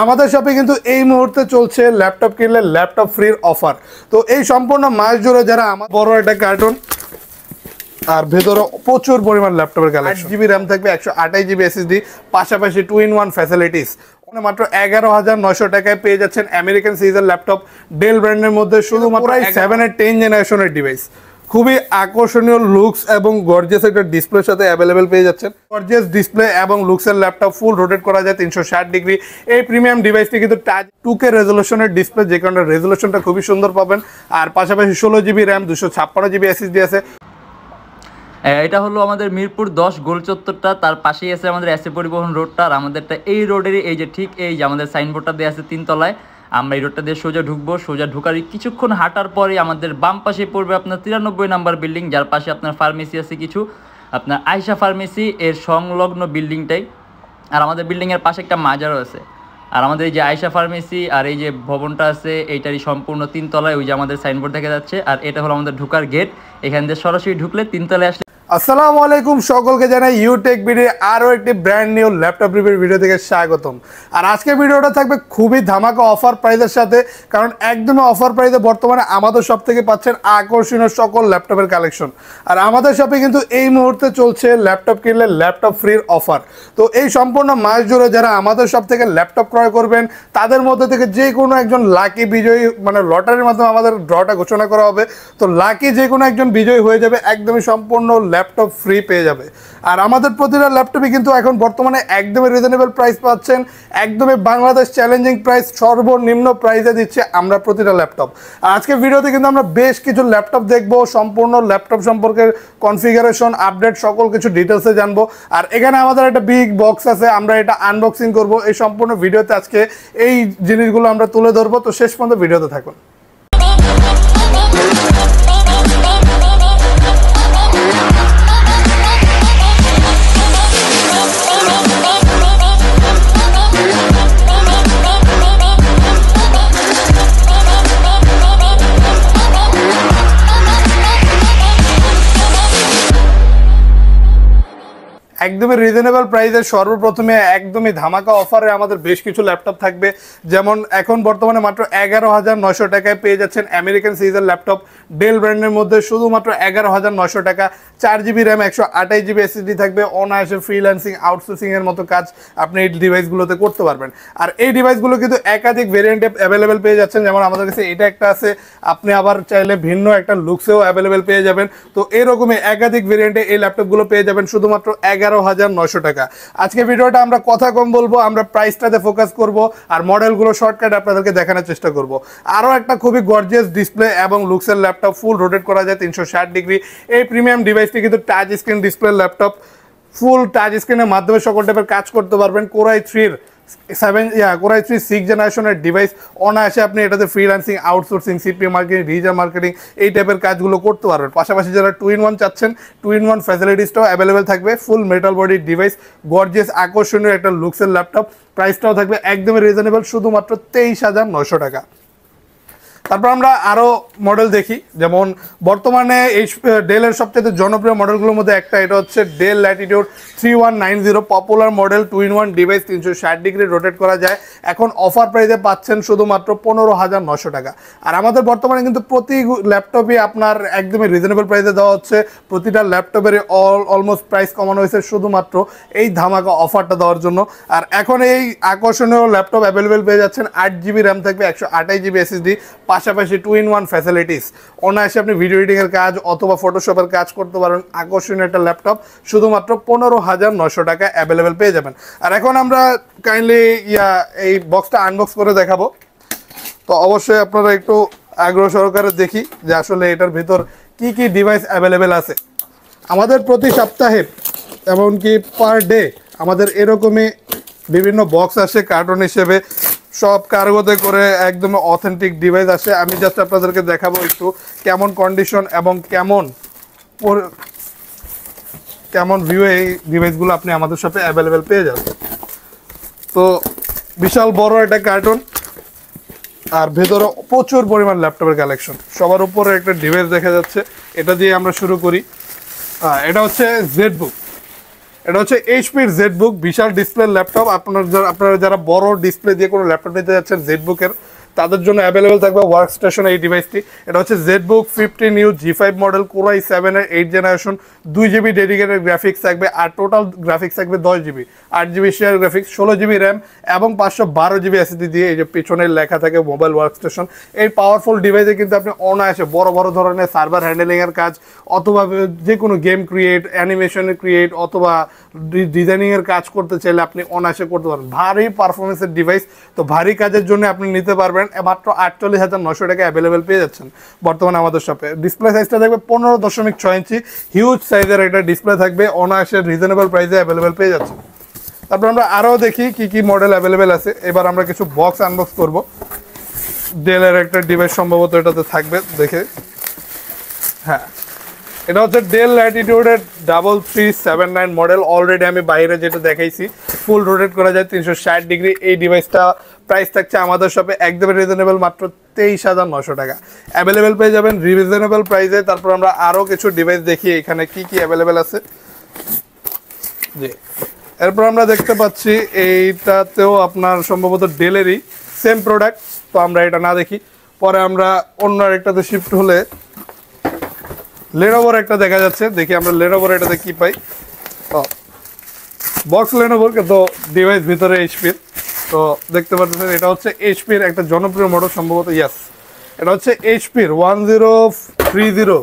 আমাদের শপে কিন্তু এই মুহূর্তে চলছে ল্যাপটপ কিনলে ল্যাপটপ ফ্রির অফার। তো এই সম্পূর্ণ মাস জুড়ে যারা আমার বড় একটা কার্টুন আর ভেতরে প্রচুর পরিমাণ ল্যাপটপের কালেকশন, 8 জিবি র্যাম থাকবে, 128 জিবি এসএসডি, পাশাপাশি 2-in-1 ফ্যাসিলিটিস। মাত্র 11,900 টাকায় পেয়ে যাচ্ছেন আমেরিকান সিরিজের ল্যাপটপ ডেল ব্র্যান্ডের মধ্যে, শুধুমাত্র 7 এর 10 জেনারেশনের ডিভাইস। খুবই আকর্ষণীয় লুকস এবং গর্জিয়াস একটা ডিসপ্লের সাথে অ্যাভেলেবেল পেয়ে যাচ্ছেন। গর্জিয়াস ডিসপ্লে এবং লুকসের ল্যাপটপ, ফুল রোটেট করা যায় 360 ডিগ্রি। এই প্রিমিয়াম ডিভাইসটি কিন্তু টাচ 2K রেজলিউশনের ডিসপ্লে, যে কারণে রেজলিউশনটা খুবই সুন্দর পাবেন। আর পাশাপাশি 16 জিবি র্যাম, 256 জিবি এসএসডি আছে। এটা হলো আমাদের মিরপুর 10 গোল চত্বরটা, তার পাশেই আছে আমাদের এসএ পরিবহন রোডটা। আর আমাদেরটা এই রোডেরই এই যে ঠিক এই যে আমাদের সাইনবোর্ডটা দেওয়া আছে 3 তলায়। আমরা এই রোডটা দিয়ে সোজা ঢুকবো, সোজা ঢুকার কিছুক্ষণ হাঁটার পরে আমাদের বাম পাশে পড়বে আপনার 93 নাম্বার বিল্ডিং, যার পাশে আপনার ফার্মেসি আছে কিছু, আপনার আয়শা ফার্মেসি এর সংলগ্ন বিল্ডিংটাই। আর আমাদের বিল্ডিংয়ের পাশে একটা মাজারও আছে। আর আমাদের এই যে আয়শা ফার্মেসি আর এই যে ভবনটা আছে এইটারই সম্পূর্ণ 3 তলায়, ওই যে আমাদের সাইনবোর্ড দেখা যাচ্ছে। আর এটা হলো আমাদের ঢুকার গেট, এখান দিয়ে সরাসরি ঢুকলে 3 তলায় আসলে। আসসালামু আলাইকুম, সকলকে জানাই ইউটেক ভিডিও আরও একটি ব্র্যান্ড নিউ ল্যাপটপ রিভিউর ভিডিও থেকে স্বাগতম। আর আজকের ভিডিওটা থাকবে খুবই ধামাকা অফার প্রাইসের সাথে, কারণ একদমই অফার প্রাইসে বর্তমানে আমাদের শপ থেকে পাচ্ছেন আকর্ষণীয় সকল ল্যাপটপের কালেকশন। আর আমাদের শপে কিন্তু এই মুহূর্তে চলছে ল্যাপটপ কিনলে ল্যাপটপ ফ্রির অফার। তো এই সম্পূর্ণ মাস জুড়ে যারা আমাদের শপ থেকে ল্যাপটপ ক্রয় করবেন তাদের মধ্যে থেকে যে কোনো একজন লাকি বিজয়ী, মানে লটারির মাধ্যমে আমাদের ড্রটা ঘোষণা করা হবে। তো লাকি যে কোনো একজন বিজয়ী হয়ে যাবে, একদমই সম্পূর্ণ ল্যাপটপ ফ্রি পেয়ে যাবে। আর আমাদের প্রতিটা ল্যাপটপই কিন্তু এখন বর্তমানে একদমই রিজনেবল প্রাইস পাচ্ছেন, একদমই বাংলাদেশ চ্যালেঞ্জিং প্রাইস, সর্বনিম্ন প্রাইসে দিচ্ছে আমরা প্রতিটা ল্যাপটপ। আর আজকে ভিডিওতে কিন্তু আমরা বেশ কিছু ল্যাপটপ দেখবো, সম্পূর্ণ ল্যাপটপ সম্পর্কে কনফিগারেশন, আপডেট, সকল কিছু ডিটেলসে জানবো। আর এখানে আমাদের একটা বিগ বক্স আছে, আমরা এটা আনবক্সিং করব। এই সম্পূর্ণ ভিডিওতে আজকে এই জিনিসগুলো আমরা তুলে ধরবো, তো শেষ পর্যন্ত ভিডিওতে থাকুন। একদমই রিজনেবল প্রাইসে সর্বপ্রথমে একদমই ধামাকা অফারে আমাদের বেশ কিছু ল্যাপটপ থাকবে। যেমন এখন বর্তমানে মাত্র 11,900 টাকায় পেয়ে যাচ্ছেন আমেরিকান সিরিজের ল্যাপটপ ডেল ব্র্যান্ডের মধ্যে, শুধুমাত্র 11,900 টাকা। 4 জিবি র্যাম, 128 জিবি এসএসডি থাকবে। অনায়াসে ফ্রিল্যান্সিং, আউটসোর্সিংয়ের মতো কাজ আপনি এই ডিভাইসগুলোতে করতে পারবেন। আর এই ডিভাইসগুলো কিন্তু একাধিক ভেরিয়েন্টে অ্যাভেলেবেল পেয়ে যাচ্ছেন। যেমন আমাদের কাছে এটা একটা আছে, আপনি আবার চাইলে ভিন্ন একটা লুকসেও অ্যাভেলেবেল পেয়ে যাবেন। তো এরকমই একাধিক ভেরিয়েন্টে এই ল্যাপটপগুলো পেয়ে যাবেন শুধুমাত্র 11,900 টাকা। আজকে ভিডিওটা আমরা কথা কম বলবো, আমরা প্রাইসটাতে ফোকাস করব আর মডেলগুলো শর্টকাট আপনাদেরকে দেখানোর চেষ্টা করব। আরও একটা খুবই গর্জিয়াস ডিসপ্লে এবং লুকসের ল্যাপটপ, ফুল রোটেট করা যায় 360 ডিগ্রি। এই প্রিমিয়াম ডিভাইসটি কিন্তু টাচ স্ক্রিন ডিসপ্লে ল্যাপটপ, ফুল টাচ স্ক্রিনের মাধ্যমে সকল টাইপের কাজ করতে পারবেন। কোরাই 6 জেনারেশনের ডিভাইস, অনায়াসে আপনি এটাতে freelancing, outsourcing, CPA marketing, digital marketing এই টাইপের কাজগুলো করতে পারবেন। পাশাপাশি যারা 2-in-1 চাচ্ছেন, 2-in-1 ফ্যাসিলিটিসটাও অ্যাভেলেবেল থাকবে। ফুল মেটাল বডি ডিভাইস, গর্জিয়াস আকর্ষণীয় একটা লুকসের ল্যাপটপ, প্রাইসটাও থাকবে একদমই রিজনেবল, শুধুমাত্র 23,900 টাকা। তারপর আমরা আরও মডেল দেখি। যেমন বর্তমানে এই ডেলের সবচেয়ে জনপ্রিয় মডেলগুলোর মধ্যে একটা, এটা হচ্ছে del Latitude 3190, popular model, 2-in-1 device, 360 degree rotate করা যায়। এখন অফার প্রাইসে পাচ্ছেন শুধুমাত্র 15,900 টাকা। আর আমাদের বর্তমানে কিন্তু প্রতি ল্যাপটপই আপনার একদমই রিজনেবল প্রাইসে দেওয়া হচ্ছে। প্রতিটা ল্যাপটপের অলমোস্ট প্রাইস কমানো হয়েছে শুধুমাত্র এই ধামাকা অফারটা দেওয়ার জন্য। আর এখন এই আকর্ষণীয় ল্যাপটপ অ্যাভেলেবেল পেয়ে যাচ্ছেন। 8 জিবি র্যাম থাকবে, 128 জিবি এসএসডি, পাশাপাশি 2-in-1 ফ্যাসিলিটিস। অনায়াসে আপনি ভিডিও এডিটিংয়ের কাজ অথবা ফটোশপের কাজ করতে পারেন। আকর্ষণীয় একটা ল্যাপটপ, শুধুমাত্র 15,900 টাকা অ্যাভেলেবেল পেয়ে যাবেন। আর এখন আমরা কাইন্ডলি এই বক্সটা আনবক্স করে দেখাবো। তো অবশ্যই আপনারা একটু আগ্রহ সহকারে দেখি যে আসলে এটার ভিতর কি কি ডিভাইস অ্যাভেলেবেল আছে। আমাদের প্রতি সপ্তাহে এমনকি পার ডে আমাদের এরকমই বিভিন্ন বক্স আসে কার্টুন হিসেবে, সব কার্গোতে করে একদম অথেন্টিক ডিভাইস আসে। আমি জাস্ট আপনাদেরকে দেখাবো একটু কেমন কন্ডিশন এবং কেমন ভিউ এই ডিভাইসগুলো আপনি আমাদের সাথে অ্যাভেলেবেল পেয়ে যাবেন। তো বিশাল বড় একটা কার্টুন আর ভেতরে প্রচুর পরিমাণ ল্যাপটপের কালেকশন। সবার উপরে একটা ডিভাইস দেখা যাচ্ছে, এটা দিয়ে আমরা শুরু করি। এটা হচ্ছে জেড বুক। এটা হচ্ছে এইচপির জেডবুক, বিশাল ডিসপ্লে ল্যাপটপ। আপনারা যারা বড় ডিসপ্লে দিয়ে কোনো ল্যাপটপ নিতে যাচ্ছেন জেডবুকের, তাদের জন্য অ্যাভেলেবেল থাকবে ওয়ার্ক স্টেশন এই ডিভাইসটি। এটা হচ্ছে ZBook 15U G5 model, Core i7 এর 8 জেনারেশন, 2GB ডেডিকেটেড গ্রাফিক্স থাকবে, আর টোটাল গ্রাফিক্স থাকবে 10GB, 8GB share graphics, 16GB RAM এবং 512GB এসএসডি দিয়ে। এই যে পিছনের লেখা থাকে মোবাইল ওয়ার্ক স্টেশন। এই পাওয়ারফুল ডিভাইসে কিন্তু আপনি অনায়াসে বড় বড় ধরনের সার্ভার হ্যান্ডেলিংয়ের কাজ, অথবা যে কোনো গেম ক্রিয়েট, অ্যানিমেশন ক্রিয়েট, অথবা ডিজাইনিংয়ের কাজ করতে চাইলে আপনি অনায়াসে করতে পারবেন। ভারী পারফরমেন্সের ডিভাইস, তো ভারী কাজের জন্য আপনি নিতে পারবেন। মাত্র 48,900 টাকা অ্যাভেলেবেল পেয়ে যাচ্ছেন বর্তমানে আমাদের শপে। ডিসপ্লে সাইজটা থাকবে 15.6 ইঞ্চি, হিউজ সাইজের একটা ডিসপ্লে থাকবে, অনায়াসে রিজনেবল প্রাইসে অ্যাভেলেবেল পেয়ে যাচ্ছেন। তারপর আমরা আরও দেখি কি কি মডেল অ্যাভেলেবেল আছে। এবার আমরা কিছু বক্স আনবক্স করব। ডেলের একটা ডিভাইস সম্ভবত এটাতে থাকবে, দেখে। হ্যাঁ, এটা হচ্ছে ডেল ল্যাটিটিউডের 3379 মডেল। অলরেডি আমি বাইরে যেটা দেখাইছি, ফুল রোটেট করা যায় 360 ডিগ্রি। এই ডিভাইসটা প্রাইস থাকছে আমাদের শপে একদম রিজনেবল, মাত্র 23,900 টাকা অ্যাভেলেবেল পেয়ে যাবেন রিজনেবল প্রাইসে। তারপর আমরা আরও কিছু ডিভাইস দেখি এখানে কি কি অ্যাভেলেবেল আছে। জি, এরপর আমরা দেখতে পাচ্ছি এইটাতেও আপনার সম্ভবত ডেলেরই সেম প্রোডাক্ট, তো আমরা এটা না দেখি, পরে আমরা অন্য আরেকটাতে শিফট হলে লেনোভোর একটা দেখা যাচ্ছে, দেখি আমরা লেনোভোর এটাতে কি পাই। বক্স লেনোভোর, কিন্তু ডিভাইস ভিতরে এইচপির। তো দেখতে পাচ্ছেন এটা হচ্ছে এইচপির একটা জনপ্রিয় মডেল সম্ভবত, ইয়াস, এটা হচ্ছে এইচপির 1030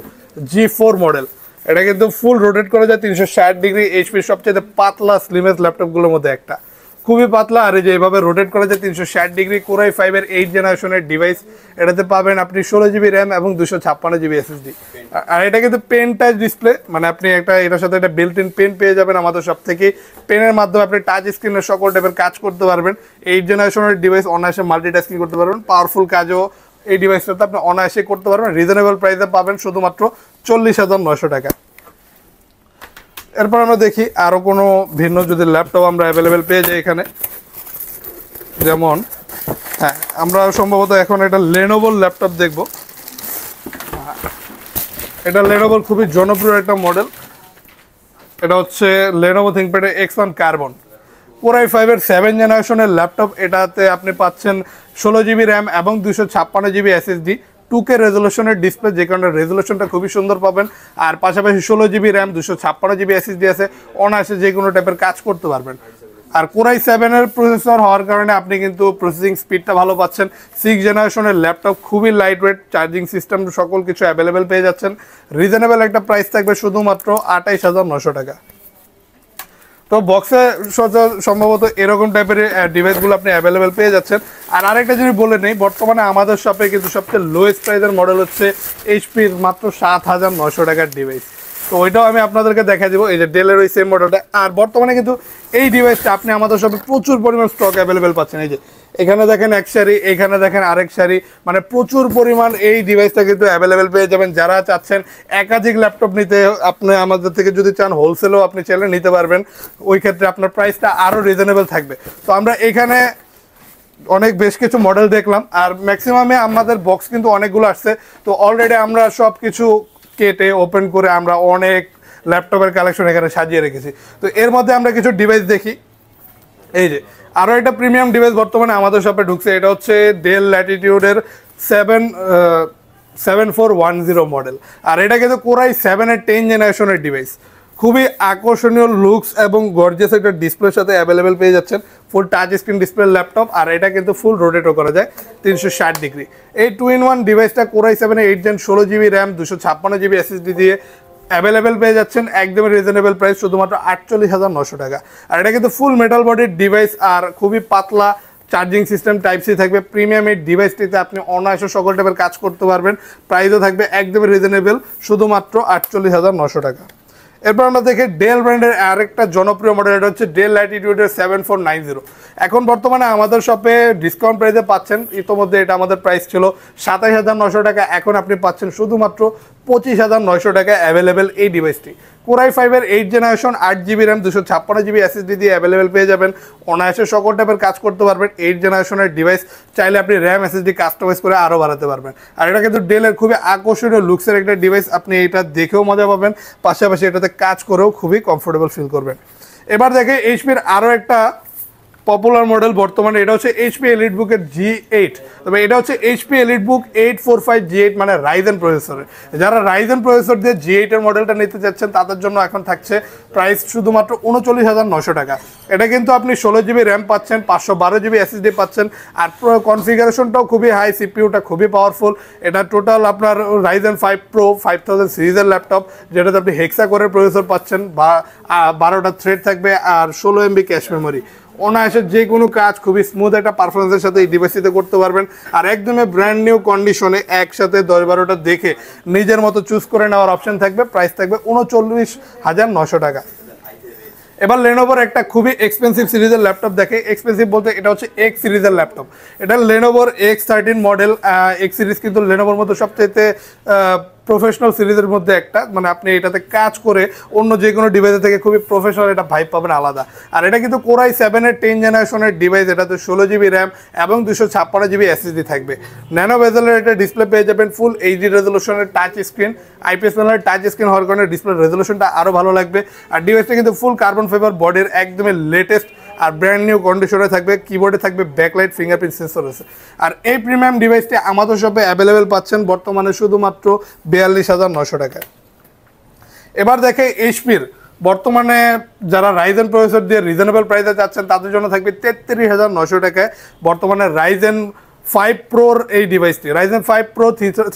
G4 মডেল। এটা কিন্তু ফুল রোটেট করা যায় 360 ডিগ্রি। এইচপির সবচেয়ে পাতলা স্লিমেস্ট ল্যাপটপগুলোর মধ্যে একটা, খুবই পাতলা। আর এই যে এইভাবে রোটেট করা যায় 360 ডিগ্রি। Core i5 এর 8 জেনারেশনের ডিভাইস। এটাতে পাবেন আপনি 16GB র্যাম এবং 256GB এসএসডি। আর এটা কিন্তু পেন টাচ ডিসপ্লে, মানে আপনি একটা এটার সাথে একটা বিল্ট ইন পেন পেয়ে যাবেন আমাদের সব থেকে। পেনের মাধ্যমে আপনি টাচ স্ক্রিনের সকল টাইপের কাজ করতে পারবেন। 8 জেনারেশনের ডিভাইস, অনায়াসে মাল্টিটাস্কিং করতে পারবেন। পাওয়ারফুল কাজও এই ডিভাইসটাতে আপনি অনায়াসে করতে পারবেন। রিজনেবল প্রাইসে পাবেন শুধুমাত্র 40,900 টাকা। এরপর আমরা দেখি আরও কোনো ভিন্ন যদি ল্যাপটপ আমরা অ্যাভেলেবেল পেয়ে যাই এখানে। যেমন হ্যাঁ, আমরা সম্ভবত এখন এটা লেনোভোর ল্যাপটপ দেখব। এটা লেনোভোর খুবই জনপ্রিয় একটা মডেল। এটা হচ্ছে Lenovo ThinkPad X1 carbon, Core i5 এর 7 জেনারেশনের ল্যাপটপ। এটাতে আপনি পাচ্ছেন 16GB র্যাম এবং 256GB এসএসডি, 2K রেজলিউশনের ডিসপ্লে, যে কারণে রেজলিউশনটা খুবই সুন্দর পাবেন। আর পাশাপাশি 16GB র্যাম, 256GB এসএসডি আছে, অনায়াসে যে কোনো টাইপের কাজ করতে পারবেন। আর Core i7 এর প্রসেসর হওয়ার কারণে আপনি কিন্তু প্রসেসিং স্পিডটা ভালো পাচ্ছেন। 6 জেনারেশনের ল্যাপটপ, খুবই লাইট ওয়েট, চার্জিং সিস্টেম সকল কিছু অ্যাভেলেবেল পেয়ে যাচ্ছেন। রিজনেবল একটা প্রাইস থাকবে শুধুমাত্র 28,900 টাকা। তো বক্সে সম্ভবত এরকম টাইপের ডিভাইসগুলো আপনি অ্যাভেলেবেল পেয়ে যাচ্ছেন। আর আরেকটা যদি বলে নেই, বর্তমানে আমাদের শপে কিন্তু সবচেয়ে লোয়েস্ট প্রাইসের মডেল হচ্ছে এইচপির মাত্র 7,900 টাকার ডিভাইস। তো ওইটাও আমি আপনাদেরকে দেখা দিব, এই যে ডেলের ওই সেম মডেলটা। আর বর্তমানে কিন্তু এই ডিভাইসটা আপনি আমাদের শপে প্রচুর পরিমাণ স্টক অ্যাভেলেবেল পাচ্ছেন। এই যে এখানে দেখেন এক সারি, এখানে দেখেন আরেক সারি, মানে প্রচুর পরিমাণ এই ডিভাইসটা কিন্তু অ্যাভেলেবেল পেয়ে যাবেন। যারা চাচ্ছেন একাধিক ল্যাপটপ নিতে, আপনি আমাদের থেকে যদি চান হোলসেলও আপনি চাইলে নিতে পারবেন। ওই ক্ষেত্রে আপনার প্রাইসটা আরও রিজনেবল থাকবে। তো আমরা এখানে অনেক বেশ কিছু মডেল দেখলাম, আর ম্যাক্সিমামে আমাদের বক্স কিন্তু অনেকগুলো আসছে। তো অলরেডি আমরা সব কিছু কেটে ওপেন করে আমরা অনেক ল্যাপটপের কালেকশন এখানে সাজিয়ে রেখেছি। তো এর মধ্যে আমরা কিছু ডিভাইস দেখি। এই যে আরও একটা প্রিমিয়াম ডিভাইস বর্তমানে আমাদের শপে ঢুকছে, এটা হচ্ছে ডেল ল্যাটিটিউডের 7410 মডেল। আর এটা কিন্তু Core i7 এর 10 জেনারেশনের ডিভাইস। খুবই আকর্ষণীয় লুকস এবং গর্জিয়াস একটা ডিসপ্লের সাথে অ্যাভেলেবেল পেয়ে যাচ্ছেন। Full touch screen display laptop, আর এটা কিন্তু ফুল রোটেটও করা যায় 360 ডিগ্রি। এই 2-in-1 ডিভাইসটা Core i7 এর 8 gen, 16GB RAM, 256GB SSD দিয়ে অ্যাভেলেবেল পেয়ে যাচ্ছেন একদম রিজনেবল প্রাইস, শুধুমাত্র 48,900 টাকা। আর এটা কিন্তু ফুল মেটাল বডির ডিভাইস, আর খুবই পাতলা চার্জিং সিস্টেম টাইপ সি থাকবে। প্রিমিয়াম এই ডিভাইসটিতে আপনি অনায়াসে সকল টাইপের কাজ করতে পারবেন। প্রাইসও থাকবে একদম রিজনেবল, শুধুমাত্র 48,900 টাকা। এরপর আমরা দেখি ডেল ব্র্যান্ডের আরেকটা জনপ্রিয় মডেল, এটা হচ্ছে ডেল ল্যাটিটিউডের 7490। এখন বর্তমানে আমাদের শপে ডিসকাউন্ট প্রাইসে পাচ্ছেন। ইতোমধ্যে এটা আমাদের প্রাইস ছিল 27,900 টাকা, এখন আপনি পাচ্ছেন শুধুমাত্র 25,900 টাকা অ্যাভেলেবেল এই ডিভাইসটি। Core i5 এর 8 generation, 8GB RAM, 256GB SSD দিয়ে অ্যাভেলেবেল পেয়ে যাবেন। অনায়াসে সকল টাইপের কাজ করতে পারবেন। 8 জেনারেশনের ডিভাইস, চাইলে আপনি র্যাম এসএসডি কাস্টমাইজ করে আরও বাড়াতে পারবেন। আর এটা কিন্তু ডেলের খুবই আকর্ষণীয় লুকসের একটা ডিভাইস, আপনি এটা দেখেও মজা পাবেন, পাশাপাশি এটাতে কাজ করেও খুবই কমফোর্টেবল ফিল করবেন। এবার দেখে এইচপির আরও একটা পপুলার মডেল বর্তমানে, এটা হচ্ছে এইচপি এলিটবুকের G8। তবে এটা হচ্ছে এইচপি এলিটবুক 845 G8, মানে রাইজেন প্রসেসরের। যারা রাইজেন প্রসেসর দিয়ে G8 এর মডেলটা নিতে চাচ্ছেন তাদের জন্য এখন থাকছে প্রাইস শুধুমাত্র 39,900 টাকা। এটা কিন্তু আপনি 16 GB র্যাম পাচ্ছেন, 512 GB SSD পাচ্ছেন, আর কনফিগারেশনটাও খুবই হাই, সিপিইউটা খুবই পাওয়ারফুল। এটা টোটাল আপনার রাইজেন 5 Pro 5000 সিরিজের ল্যাপটপ, যেটাতে আপনি হেক্সা কোরের প্রসেসর পাচ্ছেন, বা 12টা থ্রেড থাকবে আর 16 MB ক্যাশ মেমোরি। অনায়াসে যে কোনো কাজ খুবই স্মুথ একটা পারফরমেন্সের সাথে এই ডিভাইসটিতে করতে পারবেন। আর একদমই ব্র্যান্ড নিউ কন্ডিশনে একসাথে 10-12টা দেখে নিজের মতো চুজ করে নেওয়ার অপশন থাকবে। প্রাইস থাকবে 39,900 টাকা। এবার লেনোভোর একটা খুবই এক্সপেন্সিভ সিরিজের ল্যাপটপ দেখে। এক্সপেন্সিভ বলতে এটা হচ্ছে এক্স সিরিজের ল্যাপটপ। এটা লেনোভোর X13 মডেল। এক্স সিরিজ কিন্তু লেনোভোর মধ্যে সবচেয়ে প্রফেশনাল সিরিজের মধ্যে একটা, মানে আপনি এটাতে কাজ করে অন্য যে কোনো ডিভাইসে থেকে খুবই প্রফেশনাল একটা ভাইব পাবেন আলাদা। আর এটা কিন্তু কোর i7-এর 10 জেনারেশনের ডিভাইস। এটাতে 16 GB র্যাম এবং 256 GB SSD থাকবে। ন্যানো বেজেলের এটা ডিসপ্লে পেয়ে যাবেন, ফুল HD রেজলিউশনের টাচ স্ক্রিন, IPS প্যানেলের টাচ স্ক্রিন হওয়ার কারণে ডিসপ্লে রেজলিউশনটা আরও ভালো লাগবে। আর ডিভাইসটা কিন্তু ফুল কার্বন ফাইবার বডির, একদমই লেটেস্ট আর ব্র্যান্ড নিউ কন্ডিশনে থাকবে। কিবোর্ডে থাকবে ব্যাকলাইট ফিঙ্গারপ্রিন্ট সেন্সর আছে। আর এই প্রিমিয়াম ডিভাইসটি আমাদের শপে অ্যাভেলেবেল পাচ্ছেন বর্তমানে শুধুমাত্র 42,900 টাকায়। এবার দেখে এইচপির বর্তমানে যারা রাইজেন প্রসেসর দিয়ে রিজনেবল প্রাইসে যাচ্ছেন তাদের জন্য থাকবে 33,900 টাকায় বর্তমানে রাইজেন 5 Proর এই ডিভাইসটি। রাইজেন 5 Pro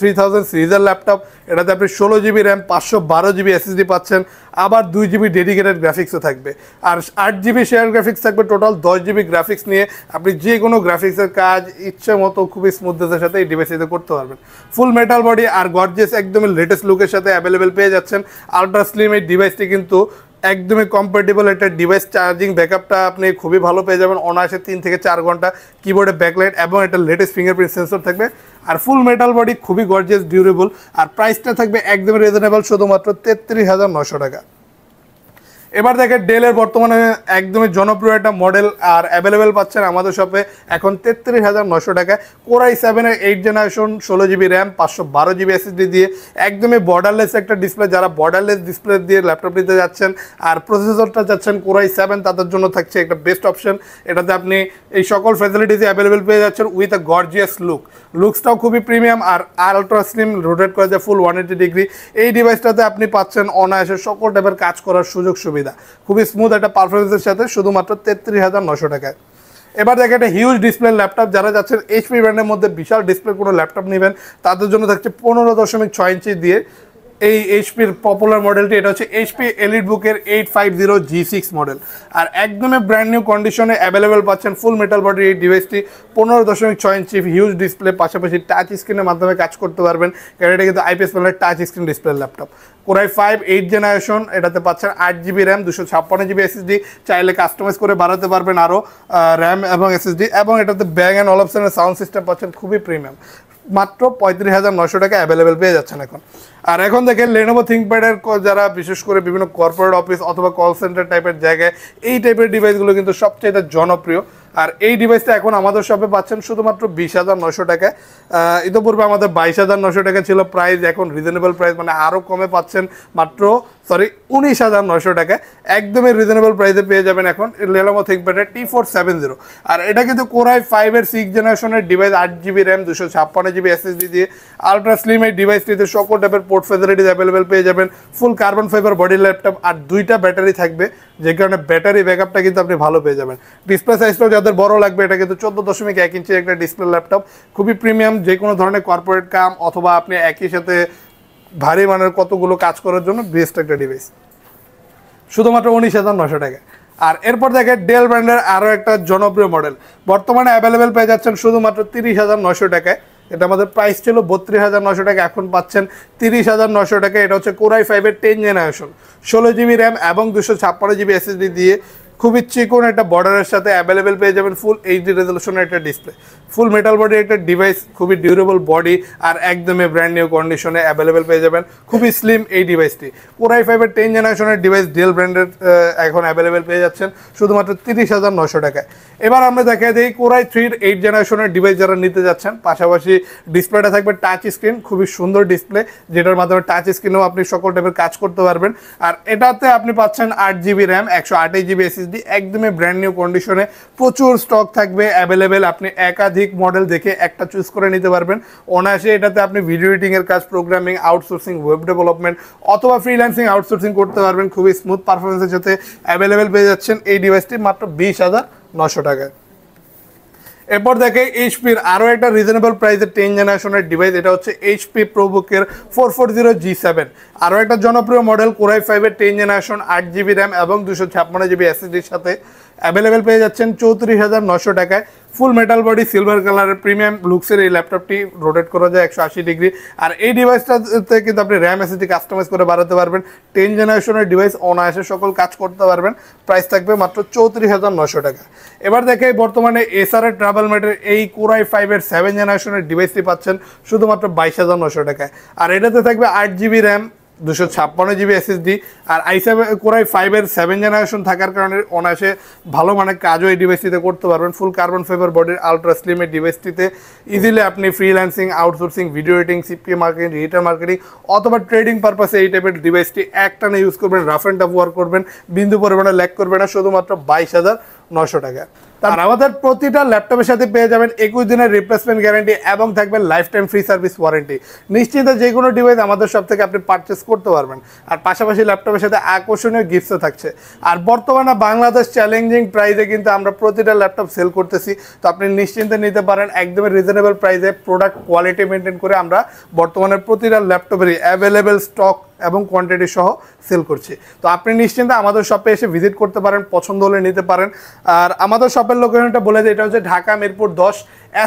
3000 সিরিজের ল্যাপটপ। এটাতে আপনি 16 GB র্যাম, 512 GB SSD পাচ্ছেন, আবার 2 GB ডেডিকেটেড গ্রাফিক্সও থাকবে, আর 8 GB শেয়ার গ্রাফিক্স থাকবে। টোটাল 10 GB গ্রাফিক্স নিয়ে আপনি যে কোনো গ্রাফিক্সের কাজ ইচ্ছে মতো খুবই স্মুথনেসের সাথে এই ডিভাইসটিতে করতে পারবেন। ফুল মেটাল বডি আর গর্জিয়াস একদমই লেটেস্ট লুকের সাথে অ্যাভেলেবেল পেয়ে যাচ্ছেন। আলট্রা স্লিম এই ডিভাইসটি কিন্তু একদমই কম্প্যাটেবল একটা ডিভাইস। চার্জিং ব্যাকআপটা আপনি খুবই ভালো পেয়ে যাবেন, অনায়াসে 3 থেকে 4 ঘন্টা। কিবোর্ডে ব্যাকলাইট এবং একটা লেটেস্ট ফিঙ্গারপ্রিন্ট সেন্সর থাকবে। আর ফুল মেটাল বডি, খুবই গর্জিয়াস, ডিউরেবল। আর প্রাইসটা থাকবে একদমই রিজনেবল, শুধুমাত্র 33,900 টাকা। এবার দেখেন ডেলের বর্তমানে একদমই জনপ্রিয় একটা মডেল আর অ্যাভেলেবেল পাচ্ছেন আমাদের শপে এখন 33,900 টাকায়। কোর i7-এর 8 generation, 16 GB RAM, 512 GB SSD দিয়ে একদমই বর্ডারলেস একটা ডিসপ্লে। যারা বর্ডারলেস ডিসপ্লে দিয়ে ল্যাপটপ নিতে যাচ্ছেন আর প্রসেসরটা যাচ্ছেন কোর i7, তাদের জন্য থাকছে একটা বেস্ট অপশন। এটাতে আপনি এই সকল ফ্যাসিলিটিস অ্যাভেলেবেল পেয়ে যাচ্ছেন উইথ আ গর্জিয়াস লুকসটাও খুবই প্রিমিয়াম আর আলট্রা স্লিম, রোটেট করা যায় ফুল 180 ডিগ্রি। এই ডিভাইসটাতে আপনি পাচ্ছেন অনায়াসে সকল টাইপের কাজ করার সুযোগ সুবিধা, খুবই স্মুথ একটা পারফরমেন্সের সাথে, শুধুমাত্র 33,900 টাকায়। এবার দেখে একটা হিউজ ডিসপ্লে ল্যাপটপ। যারা যাচ্ছেন এইচপি ব্র্যান্ডের মধ্যে বিশাল ডিসপ্লে কোনো ল্যাপটপ নেবেন তাদের জন্য থাকছে 15.6 ইঞ্চি দিয়ে এই এইচপির পপুলার মডেলটি। এটা হচ্ছে এইচপি এলিটবুকের 850 G6 মডেল। আর একদমই ব্র্যান্ড নিউ কন্ডিশনে অ্যাভেলেবেল পাচ্ছেন ফুল মেটাল বডির এই ডিভাইসটি। 15.6 ইঞ্চি হিউজ ডিসপ্লে, পাশাপাশি টাচ স্ক্রিনের মাধ্যমে কাজ করতে পারবেন, কারণ এটা কিন্তু IPS প্যানেলের touch screen display laptop. Core i5 8 generation, এটাতে পাচ্ছেন 8 GB র্যাম, 256 GB SSD। চাইলে কাস্টমাইজ করে বাড়াতে পারবেন আরও র্যাম এবং SSD। এবং এটাতে ব্যাং অ্যান্ড অলপশনের সাউন্ড সিস্টেম পাচ্ছেন, খুবই প্রিমিয়াম। মাত্র 35,900 টাকা অ্যাভেলেবেল পেয়ে যাচ্ছেন এখন। আর এখন দেখেন লেনোভো থিংকপ্যাডের যারা বিশেষ করে বিভিন্ন কর্পোরেট অফিস অথবা কল সেন্টার টাইপের জায়গায় এই টাইপের ডিভাইসগুলো কিন্তু সবচেয়ে জনপ্রিয়। আর এই ডিভাইসটা এখন আমাদের শপে পাচ্ছেন শুধুমাত্র 20,900 টাকায়। ইতিপূর্বে আমাদের 22,900 টাকা ছিল প্রাইস, এখন রিজনেবল প্রাইস মানে আরও কমে পাচ্ছেন মাত্র 19,900 টাকায়। একদমই রিজনেবল প্রাইসে পেয়ে যাবেন এখন লেনোভো থিংকপ্যাডের T470। আর এটা কিন্তু কোর i5-এর 6 জেনারেশনের device, 8 GB RAM, 256 GB SSD দিয়ে আলট্রা স্লিম এই ডিভাইসটিতে সকল টাইপের পোর্ট ফ্যাসিলিটিস অ্যাভেলেবেল পেয়ে যাবেন। Full carbon fibre body laptop আর 2টা ব্যাটারি থাকবে, যে কারণে ব্যাটারি ব্যাকআপটা কিন্তু আপনি ভালো পেয়ে যাবেন। ডিসপ্লে সাইজটাও যাদের বড় লাগবে, এটা কিন্তু 14.1 ইঞ্চির একটা ডিসপ্লে ল্যাপটপ, খুবই প্রিমিয়াম। যে কোনো ধরনের কর্পোরেট কাম অথবা আপনি একই সাথে ভারী মানের কতগুলো কাজ করার জন্য বেস্ট একটা ডিভাইস, শুধুমাত্র 19,900 টাকা। আর এরপর দেখে ডেল ব্র্যান্ডের আরও একটা জনপ্রিয় মডেল বর্তমানে অ্যাভেলেবেল পেয়ে যাচ্ছেন শুধুমাত্র 30,900 টাকায়। এটা আমাদের প্রাইস ছিল 32,900 টাকা, এখন পাচ্ছেন 30,900 টাকা। এটা হচ্ছে কোর i5-এর 10 জেনারেশন, 16 GB র্যাম এবং 256 GB SSD দিয়ে খুবই চিকন একটা বর্ডারের সাথে অ্যাভেলেবেল পেয়ে যাবেন ফুল এইচডি রেজলিউশনের একটা ডিসপ্লে, ফুল মেটাল বডি একটা ডিভাইস, খুবই ডিউরেবল বডি আর একদমই ব্র্যান্ড নিউ কন্ডিশনে অ্যাভেলেবেল পেয়ে যাবেন। খুবই স্লিম এই ডিভাইসটি, Core i5-এর 10 জেনারেশনের ডিভাইস ডেল ব্র্যান্ডের এখন অ্যাভেলেবেল পেয়ে যাচ্ছেন শুধুমাত্র 30,900 টাকায়। এবার আমরা দেখাই দিই Core i3-এর 8 জেনারেশনের ডিভাইস যারা নিতে যাচ্ছেন, পাশাপাশি ডিসপ্লেটা থাকবে টাচ স্ক্রিন, খুবই সুন্দর ডিসপ্লে যেটার মাধ্যমে টাচ স্ক্রিনেও আপনি সকল টাইপের কাজ করতে পারবেন। আর এটাতে আপনি পাচ্ছেন 8GB র্যাম, 128GB SSD, একদমই ব্র্যান্ড নিউ কন্ডিশনে, প্রচুর স্টক থাকবে অ্যাভেলেবেল। আপনি একাধিক মডেল দেখে একটা চুজ করে নিতে পারবেন অনায়াসে। এটাতে আপনি ভিডিও এডিটিংয়ের কাজ, প্রোগ্রামিং, আউটসোর্সিং, ওয়েব ডেভেলপমেন্ট অথবা ফ্রিল্যান্সিং আউটসোর্সিং করতে পারবেন। খুবই স্মুথ পারফরমেন্সের সাথে অ্যাভেলেবেল পেয়ে যাচ্ছেন এই ডিভাইসটি মাত্র 20,900 টাকায়। এরপর দেখে এইচপির আরও একটা রিজনেবল প্রাইসের 10 জেনারেশনের ডিভাইস, এটা হচ্ছে এইচপি প্রোবুকের 440G7, আরও একটা জনপ্রিয় model Core i5-এর 10 generation, 8GB RAM এবং 256GB SSDর সাথে অ্যাভেলেবেল পেয়ে যাচ্ছেন 34,900 টাকায়। ফুল মেটাল বডি, সিলভার কালারের প্রিমিয়াম লুকসের এই ল্যাপটপটি রোটেট করা যায় 180 ডিগ্রি। আর এই ডিভাইসটাতে কিন্তু আপনি র্যাম এসএসডি কাস্টমাইজ করে বাড়াতে পারবেন। 10 জেনারেশনের ডিভাইস, অনায়াসে সকল কাজ করতে পারবেন। প্রাইস থাকবে মাত্র 34,900 টাকা। এবার দেখে বর্তমানে এসআরের ট্রাভেল মেটের এই Core i5-এর 7 জেনারেশনের ডিভাইসটি পাচ্ছেন শুধুমাত্র 22,900 টাকায়। আর এটাতে থাকবে 8GB র্যাম, 256GB SSD। আর Core i5-এর 7 জেনারেশন থাকার কারণে অনায়াসে ভালো মানের কাজও এই ডিভাইসটিতে করতে পারবেন। ফুল কার্বন ফাইবার বডির আলট্রা স্লিম এই ডিভাইসটিতে ইজিলি আপনি freelancing, outsourcing, video editing, CPA marketing, digital marketing অথবা ট্রেডিং পারপাসে এই টাইপের ডিভাইসটি একটানা ইউজ করবেন, রাফ অ্যান্ড টাফ ওয়ার্ক করবেন, বিন্দু পরিমাণে ল্যাগ করবে না, শুধুমাত্র 22,900 টাকা। আর আমাদের প্রতিটা ল্যাপটপের সাথে পেয়ে যাবেন 21 দিনের রিপ্লেসমেন্ট গ্যারান্টি এবং থাকবে life time free service warranty. নিশ্চিন্তে যে কোনো ডিভাইস আমাদের সব থেকে আপনি পারচেস করতে পারবেন। আর পাশাপাশি ল্যাপটপের সাথে আকর্ষণীয় গিফটসও থাকছে। আর বর্তমানে বাংলাদেশ চ্যালেঞ্জিং প্রাইসে কিন্তু আমরা প্রতিটা ল্যাপটপ সেল করতেছি, তো আপনি নিশ্চিন্তে নিতে পারেন একদমই রিজনেবল প্রাইসে, প্রোডাক্ট কোয়ালিটি মেনটেন করে আমরা বর্তমানে প্রতিটা ল্যাপটপেরই অ্যাভেলেবেল স্টক এবং কোয়ান্টিটি সহ সেল করছি। তো আপনি নিশ্চিন্তে আমাদের শপে এসে ভিজিট করতে পারেন, পছন্দ হলে নিতে পারেন। আর আমাদের শপের লোকেশনটা বলে দিই, এটা হচ্ছে ঢাকা মিরপুর 10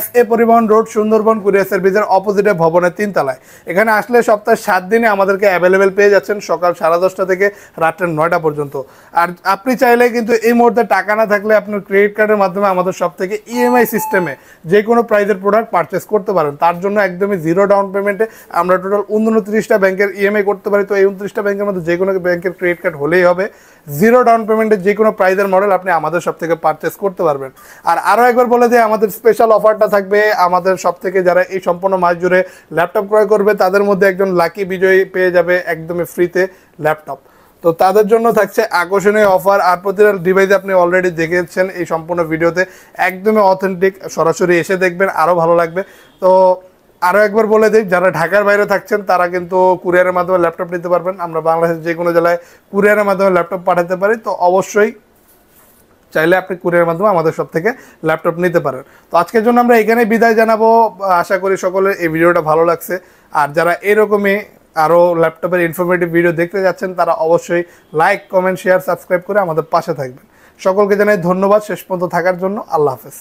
SA পরিবহন রোড, সুন্দরবন কুরিয়ার সার্ভিসের অপোজিটে ভবনের 3 তলায়। এখানে আসলে সপ্তাহে 7 দিনে আমাদেরকে অ্যাভেলেবেল পেয়ে যাচ্ছেন সকাল 10:30 থেকে রাত্রে 9টা পর্যন্ত। আর আপনি চাইলে কিন্তু এই মুহূর্তে টাকা না থাকলে আপনার ক্রেডিট কার্ডের মাধ্যমে আমাদের শপ থেকে EMI সিস্টেমে যে কোনো প্রাইজের প্রোডাক্ট পারচেস করতে পারেন। তার জন্য একদমই জিরো ডাউন পেমেন্টে আমরা টোটাল 29টা ব্যাংকের EMI করতে পারি। তো এই 29টা ব্যাংকের মধ্যে যে কোনো ব্যাংকের ক্রেডিট কার্ড হলেই হবে। জিরো ডাউন পেমেন্টে যে কোনো প্রাইজের মডেল আপনি আমাদের শপ থেকে পারচেস করতে পারবেন। আর আরও একবার বলে দিই, আমাদের স্পেশাল অফারটা থাকবে আমাদের শপ থেকে যারা এই সম্পূর্ণ মাস জুড়ে ল্যাপটপ ক্রয় করবে তাদের মধ্যে একজন লাকি বিজয়ী পেয়ে যাবে একদমই ফ্রিতে ল্যাপটপ। তো তাদের জন্য থাকছে আকর্ষণীয় অফার। আর প্রতিটা ডিভাইসে আপনি অলরেডি দেখেছেন এই সম্পূর্ণ ভিডিওতে, একদমই অথেন্টিক, সরাসরি এসে দেখবেন আরও ভালো লাগবে। তো আরও একবার বলে দিই, যারা ঢাকার বাইরে থাকছেন তারা কিন্তু কুরিয়ারের মাধ্যমে ল্যাপটপ নিতে পারবেন। আমরা বাংলাদেশের যে কোনো জেলায় কুরিয়ারের মাধ্যমে ল্যাপটপ পাঠাতে পারি। তো অবশ্যই চাইলে আপনি কুরিয়ারের মাধ্যমে আমাদের সব থেকে ল্যাপটপ নিতে পারেন। তো আজকের জন্য আমরা এখানে বিদায় জানাবো। আশা করি সকলের এই ভিডিওটা ভালো লাগছে। আর যারা এরকমই আরও ল্যাপটপের ইনফরমেটিভ ভিডিও দেখতে যাচ্ছেন তারা অবশ্যই লাইক, কমেন্ট, শেয়ার, সাবস্ক্রাইব করে আমাদের পাশে থাকবেন। সকলকে জানাই ধন্যবাদ শেষ পর্যন্ত থাকার জন্য। আল্লাহ হাফেজ।